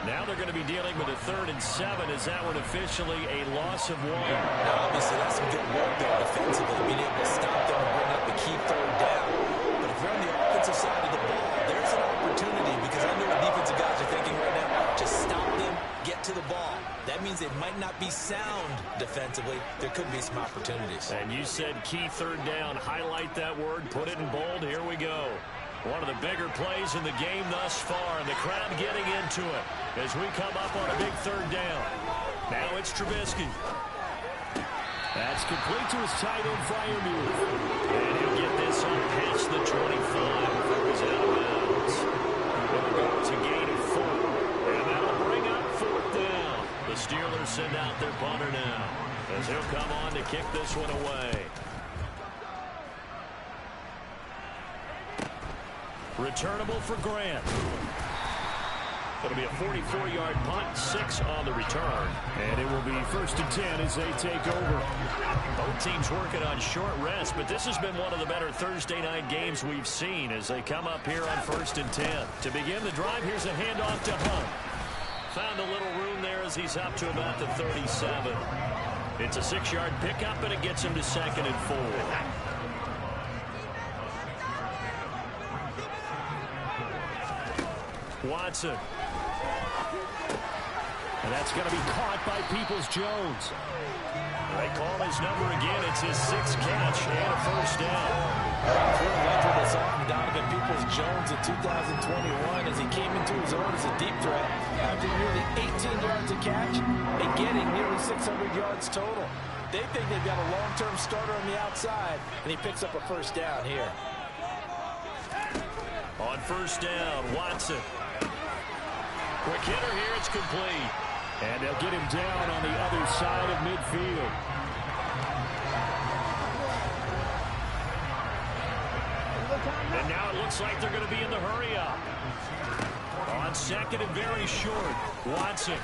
Now they're going to be dealing with a 3rd and 7. Is that one officially a loss of 1? Now, obviously, that's some good work there defensively, being able to stop them and bring up the key 3rd down. But if you're on the offensive side of the ball, there's an opportunity, because I know what defensive guys are thinking right now. Just stop them, get to the ball. That means it might not be sound defensively. There could be some opportunities. And you said key 3rd down. Highlight that word. Put it in bold. Here we go. One of the bigger plays in the game thus far, and the crowd getting into it as we come up on a big 3rd down. Now it's Trubisky. That's complete to his tight end, Freiermuth. And he'll get this on past the 25 before he's out of bounds. It'll go to gain of 4. And that'll bring up 4th down. The Steelers send out their punter now as he'll come on to kick this one away. Returnable for Grant. It'll be a 44-yard punt, 6 on the return. And it will be 1st and 10 as they take over. Both teams working on short rest, but this has been one of the better Thursday night games we've seen as they come up here on 1st and 10. To begin the drive, here's a handoff to Hunt. Found a little room there as he's up to about the 37. It's a 6-yard pickup, and it gets him to 2nd and 4. Watson. And that's going to be caught by Peoples-Jones. They call his number again. It's his 6th catch and a first down. We're left with us on Donovan Peoples-Jones in 2021 as he came into his own as a deep threat after nearly 18 yards a catch and getting nearly 600 yards total. They think they've got a long-term starter on the outside, and he picks up a first down here. On first down, Watson. Quick hitter here, it's complete. And they'll get him down on the other side of midfield. And now it looks like they're going to be in the hurry-up. On second and very short, Watson.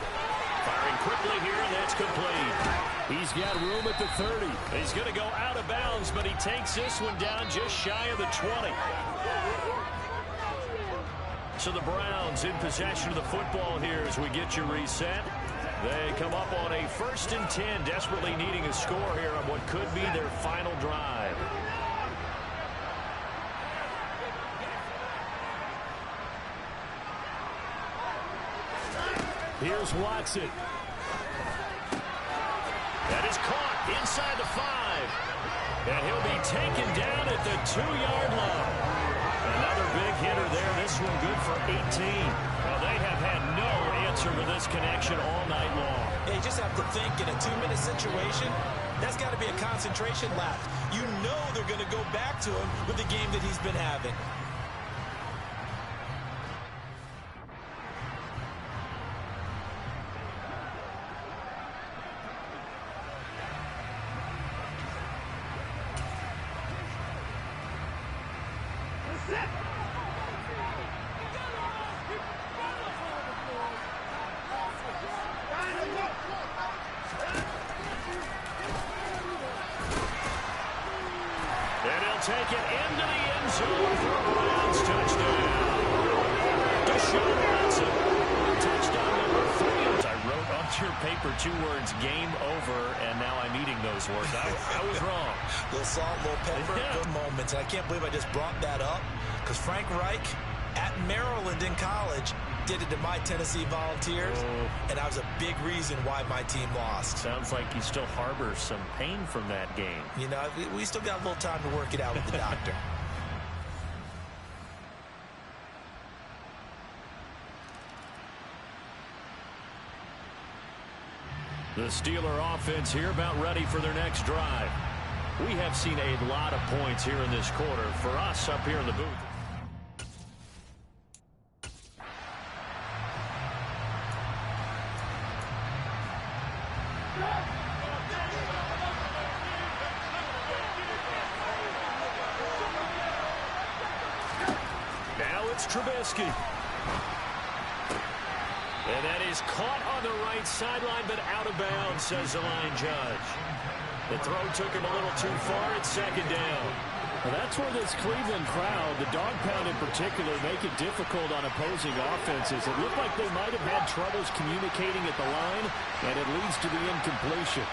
Firing quickly here, and that's complete. He's got room at the 30. He's going to go out of bounds, but he takes this one down just shy of the 20. So the Browns in possession of the football here as we get you reset. They come up on a 1st and 10, desperately needing a score here on what could be their final drive. Here's Watson. That is caught inside the 5. And he'll be taken down at the 2-yard line. Another big hitter there. This one good for 18. Well, they have had no answer for this connection all night long. They just have to think in a 2-minute situation, that's got to be a concentration lapse. You know they're going to go back to him with the game that he's been having. Take it into the end zone for a Browns touchdown. Deshaun Watson, touchdown number 3. I wrote onto your paper 2 words, game over, and now I'm eating those words. I was wrong. Little salt, little pepper, good moments. And I can't believe I just brought that up because Frank Reich at Maryland in college did it to my Tennessee Volunteers, and that was a big reason why my team lost. Sounds like you still harbor some pain from that game. You know, we still got a little time to work it out with the doctor. The Steeler offense here about ready for their next drive. We have seen a lot of points here in this quarter. For us up here in the booth, Trubisky. And that is caught on the right sideline, but out of bounds, says the line judge. The throw took him a little too far. It's 2nd down. Well, that's where this Cleveland crowd, the dog pound in particular, make it difficult on opposing offenses. It looked like they might have had troubles communicating at the line, and it leads to the incompletion.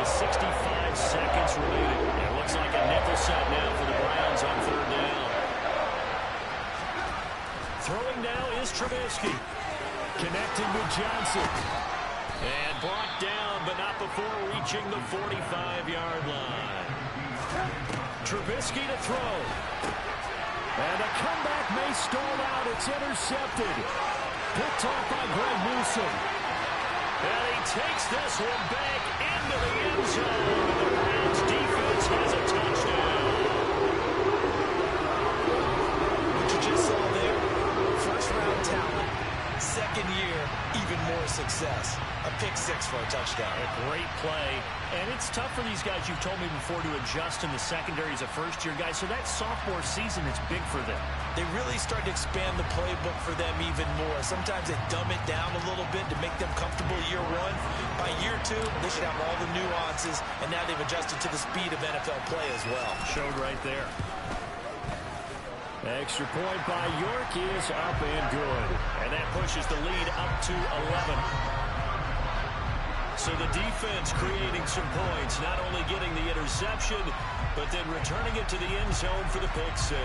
65 seconds remaining. It looks like a nickel set now for the Browns on 3rd down. Throwing now is Trubisky. Connecting with Johnson. And brought down, but not before reaching the 45-yard line. Trubisky to throw. And a comeback may stall out. It's intercepted. Picked off by Greg Newsom. And he takes this one back into the end zone. The Browns defense has a touchdown. What you just saw there, first-round talent, 2nd year, even more success. A pick 6 for a touchdown. A great play. And it's tough for these guys, you've told me before, to adjust in the secondary as a first-year guy. So that sophomore season is big for them. They really start to expand the playbook for them even more. Sometimes they dumb it down a little bit to make them comfortable year 1. By year 2, they should have all the nuances, and now they've adjusted to the speed of NFL play as well. Showed right there. Extra point by York is up and good. And that pushes the lead up to 11. So the defense creating some points, not only getting the interception, but then returning it to the end zone for the pick 6.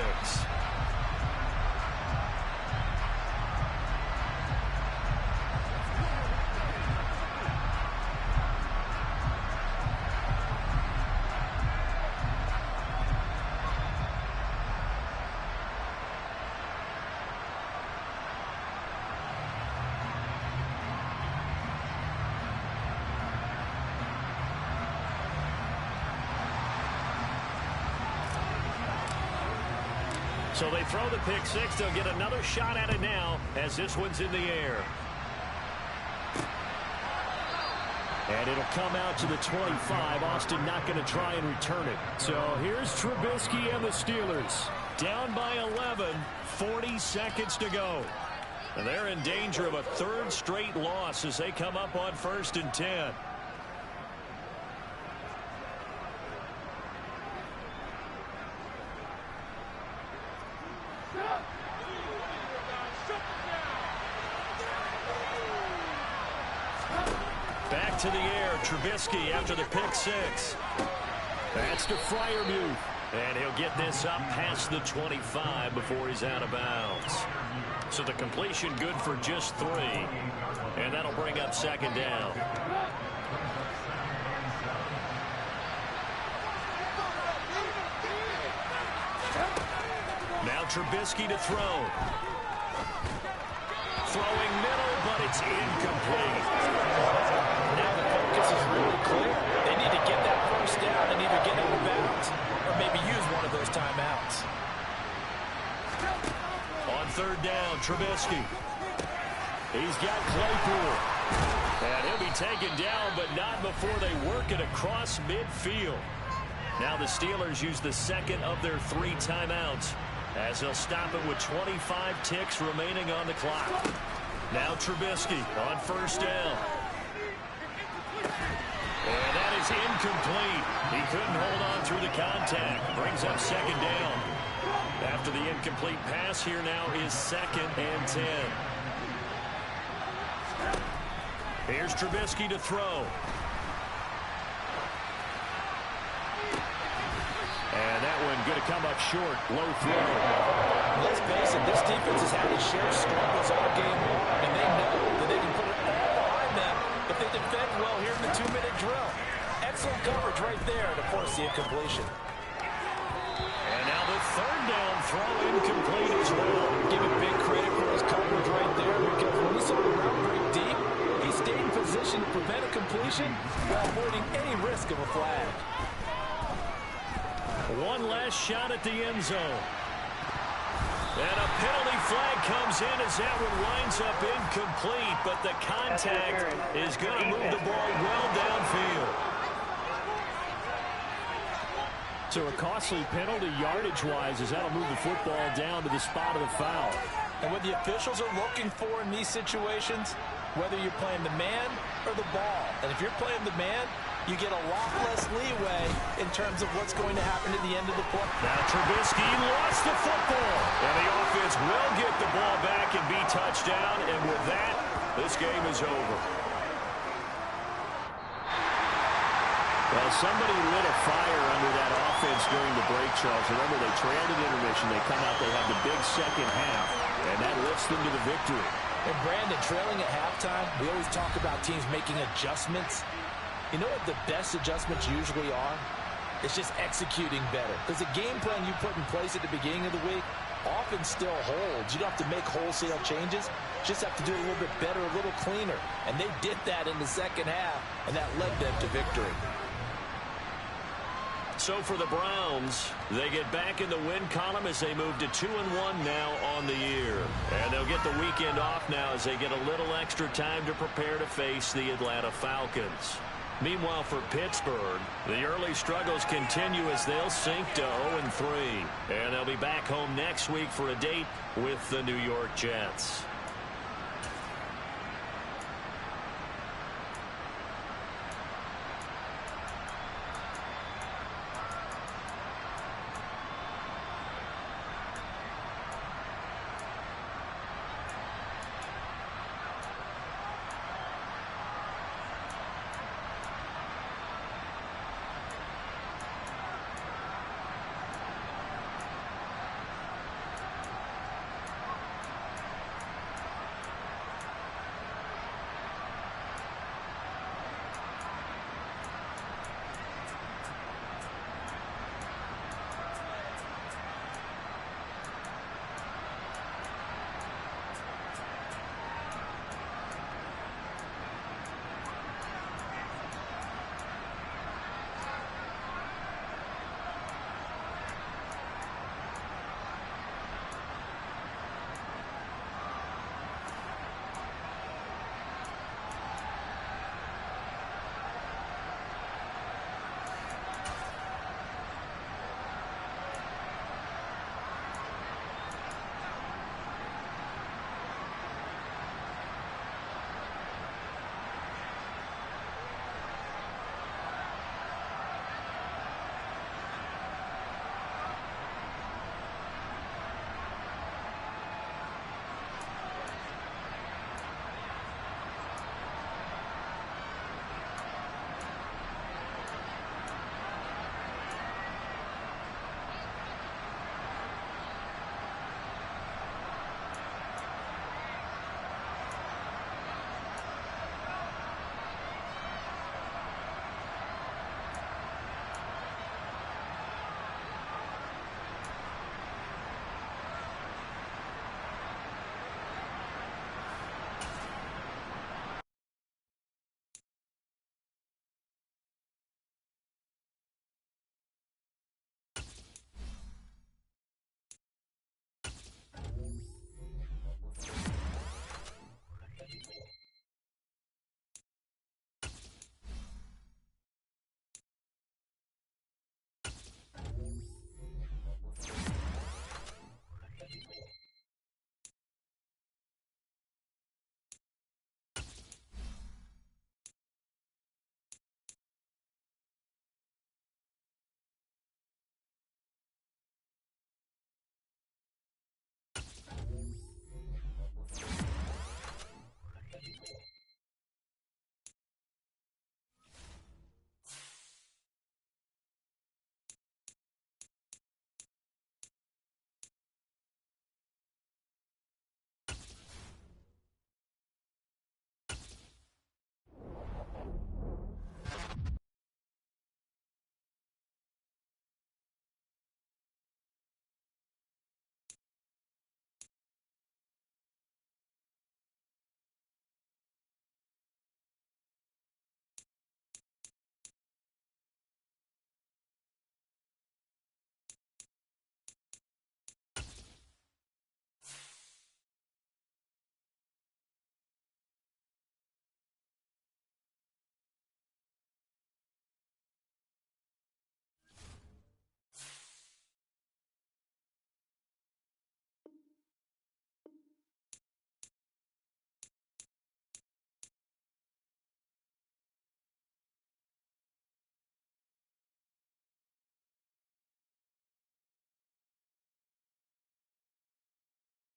So they throw the pick six. They'll get another shot at it now as this one's in the air. And it'll come out to the 25. Austin not going to try and return it. So here's Trubisky and the Steelers. Down by 11, 40 seconds to go. And they're in danger of a third straight loss as they come up on 1st and 10. Back to the air, Trubisky after the pick six. That's to Freiermuth. And he'll get this up past the 25 before he's out of bounds. So the completion good for just 3. And that'll bring up 2nd down. Now Trubisky to throw. Throwing middle, but it's incomplete. Now the focus is really clear. They need to get that first down and either get out of bounds or maybe use one of those timeouts. On 3rd down, Trubisky. He's got Claypool. And he'll be taken down, but not before they work it across midfield. Now the Steelers use the 2nd of their 3 timeouts as they'll stop it with 25 ticks remaining on the clock. Now Trubisky on 1st down. And that is incomplete. He couldn't hold on through the contact. Brings up 2nd down. After the incomplete pass, here now is 2nd and 10. Here's Trubisky to throw. And that one going to come up short. Low throw. Let's face it, this defense has had its share of struggles all game long, and they know that they can put it all behind them if they defend well here in the 2-minute drill. Excellent coverage right there to force the incompletion. And now the 3rd down throw incomplete as well. Give him big credit for his coverage right there, because when he saw the route break deep, he stayed in position to prevent a completion while avoiding any risk of a flag. One last shot at the end zone. And a penalty flag comes in as that one winds up incomplete, but the contact is going to move the ball well downfield. So a costly penalty yardage-wise as that'll move the football down to the spot of the foul. And what the officials are looking for in these situations, whether you're playing the man or the ball. And if you're playing the man, you get a lot less leeway in terms of what's going to happen at the end of the play. Now Trubisky lost the football. And the offense will get the ball back and be touchdown. And with that, this game is over. Well, somebody lit a fire under that offense during the break, Charles. Remember, they trailed at intermission. They come out, they have the big second half, and that lifts them to the victory. And Brandon, trailing at halftime, we always talk about teams making adjustments. You know what the best adjustments usually are? It's just executing better. Because the game plan you put in place at the beginning of the week often still holds. You don't have to make wholesale changes. Just have to do it a little bit better, a little cleaner. And they did that in the second half, and that led them to victory. So for the Browns, they get back in the win column as they move to 2-1 now on the year. And they'll get the weekend off now as they get a little extra time to prepare to face the Atlanta Falcons. Meanwhile, for Pittsburgh, the early struggles continue as they'll sink to 0-3. And they'll be back home next week for a date with the New York Jets.